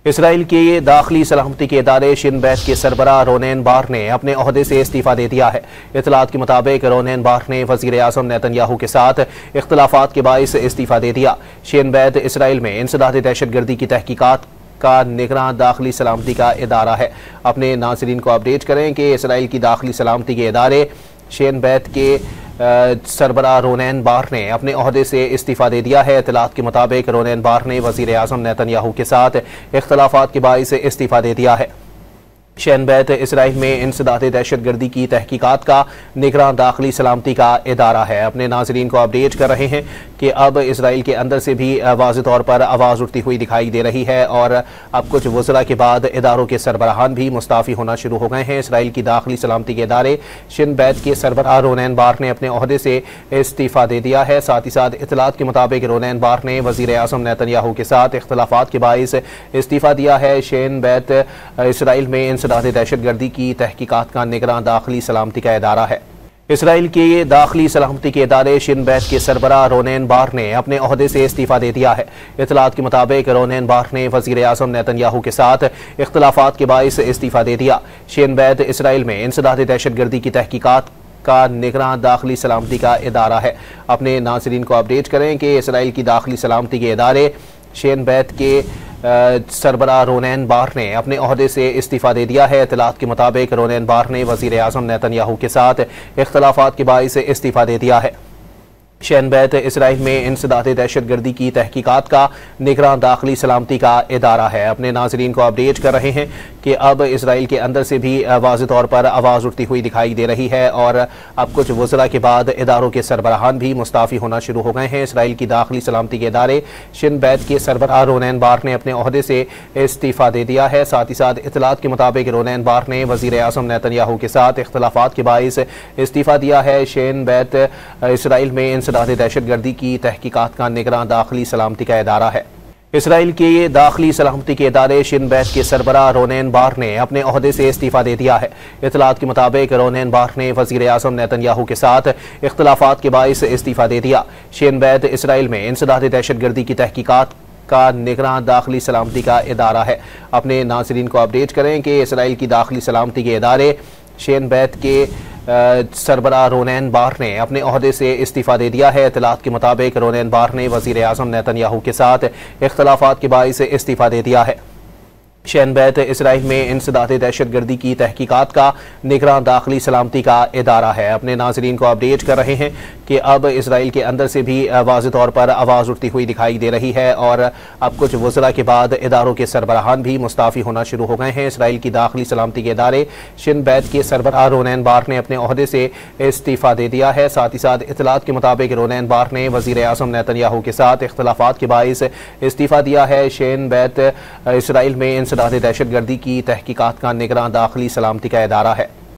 اسرائیل کے داخلی سلامتی کے ادارے شن بیت کے سربراہ رونین بار نے اپنے عہدے سے استعفیٰ دے دیا ہے۔ اطلاعات کے مطابق رونین بار نے وزیر اعظم نیتن یاہو کے ساتھ اختلافات کے باعث استعفیٰ دے دیا۔ شن بیت اسرائیل میں انسداد دہشت گردی کی تحقیقات کا نگراں داخلی سلامتی کا ادارہ ہے۔ اپنے ناظرین کو اپڈیٹ کریں کہ اسرائیل کی داخلی سلامتی کے ادارے شن بیت کے سربراہ رونین بار نے اپنے عہدے سے استعفیٰ دے دیا ہے۔ اطلاعات کے مطابق رونین بار نے وزیر اعظم نیتن یاہو کے ساتھ اختلافات کے باعث استعفیٰ دے دیا ہے۔ شن بیت اسرائیل میں انسداد دہشت گردی کی تحقیقات کا نگراں داخلی سلامتی کا ادارہ ہے۔ اپنے ناظرین کو اپڈیٹ کر رہے ہیں کہ اب اسرائیل کے اندر سے بھی واضح طور پر آواز اٹھتی ہوئی دکھائی دے رہی ہے اور اب کچھ وزراء کے بعد اداروں کے سربراہان بھی مستعفی ہونا شروع ہو گئے ہیں۔ اسرائیل کی داخلی سلامتی کے ادارے شن بیت کے سربراہ رونین بار نے اپنے عہدے سے استعفیٰ دے دیا ہے۔ ساتھ ہی ساتھ اطلاعات کے مطابق رونین بار نے وزیر اعظم نیتن یاہو کے ساتھ اختلافات کے باعث استعفیٰ دیا ہے۔ شن بیت اسرائیل میں انسداد دہشت گردی کی تحقیقات کا نگراں داخلی سلامتی کا ادارہ ہے۔ اسرائیل کے داخلی سلامتی کے ادارے شن بیت کے سربراہ رونین بار نے اپنے عہدے سے استعفیٰ دے دیا ہے۔ اطلاعات کے مطابق رونین بار نے وزیر اعظم نیتن یاہو کے ساتھ اختلافات کے باعث استعفیٰ دے دیا۔ شن بیت اسرائیل میں انسداد دہشت گردی کی تحقیقات کا نگراں داخلی سلامتی کا ادارہ ہے۔ اپنے ناظرین کو اپڈیٹ کریں کہ اسرائیل کی داخلی سلامتی کے ادارے شن بیت کے سربراہ رونین بار نے اپنے عہدے سے استعفیٰ دے دیا ہے۔ اطلاعات کے مطابق رونین بار نے وزیر اعظم نیتن یاہو کے ساتھ اختلافات کے باعث استعفیٰ دے دیا ہے۔ شن بیت اسرائیل میں انسداد دہشت گردی کی تحقیقات کا نگراں داخلی سلامتی کا ادارہ ہے۔ اپنے ناظرین کو اپڈیٹ کر رہے ہیں کہ اب اسرائیل کے اندر سے بھی واضح طور پر آواز اٹھتی ہوئی دکھائی دے رہی ہے اور اب کچھ وزراء کے بعد اداروں کے سربراہان بھی مستعفی ہونا شروع ہو گئے ہیں۔ اسرائیل کی داخلی سلامتی کے ادارے شن بیت کے سربراہ رونین بار نے اپنے عہدے سے استعفیٰ دے دیا ہے۔ ساتھ ہی ساتھ اطلاعات کے مطابق رونین بار نے وزیر اعظم نیتن یاہو کے ساتھ اختلافات کے باعث استعفیٰ دیا ہے۔ شن بیت اسرائیل میں انسداد دہشت گردی کی تحقیقات کا نگراں داخلی سلامتی کا ادارہ ہے۔ اسرائیل کے داخلی سلامتی کے ادارے شن بیت کے سربراہ رونین بار نے اپنے عہدے سے استعفیٰ دے دیا ہے۔ اطلاعات کے مطابق رونین بار نے وزیر اعظم نیتن یاہو کے ساتھ اختلافات کے باعث استعفیٰ دے دیا۔ شن بیت اسرائیل میں انسداد دہشت گردی کی تحقیقات کا نگراں داخلی سلامتی کا ادارہ ہے۔ اپنے ناظرین کو اپڈیٹ کریں کہ اسرائیل کی داخلی سلامتی کے ادارے شن بیت کے سربراہ رونین بار نے اپنے عہدے سے استعفیٰ دے دیا ہے۔ اطلاعات کے مطابق رونین بار نے وزیر اعظم نیتن یاہو کے ساتھ اختلافات کے باعث استعفیٰ دے دیا ہے۔ شن بیت اسرائیل میں انسداد دہشت گردی کی تحقیقات کا نگراں داخلی سلامتی کا ادارہ ہے۔ اپنے ناظرین کو اپڈیٹ کر رہے ہیں کہ اب اسرائیل کے اندر سے بھی واضح طور پر آواز اٹھتی ہوئی دکھائی دے رہی ہے اور اب کچھ وزراء کے بعد اداروں کے سربراہان بھی مستعفی ہونا شروع ہو گئے ہیں۔ اسرائیل کی داخلی سلامتی کے ادارے شن بیت کے سربراہ رونین بار نے اپنے عہدے سے استعفیٰ دے دیا ہے۔ ساتھ ہی ساتھ اطلاعات کے مطابق رونین بار نے وزیر اعظم نیتن یاہو کے ساتھ اختلافات کے باعث استعفیٰ دیا ہے۔ شن بیت اسرائیل میں انسداد دہشت گردی کی تحقیقات کا نگراں داخلی سلامتی کا ادارہ ہے۔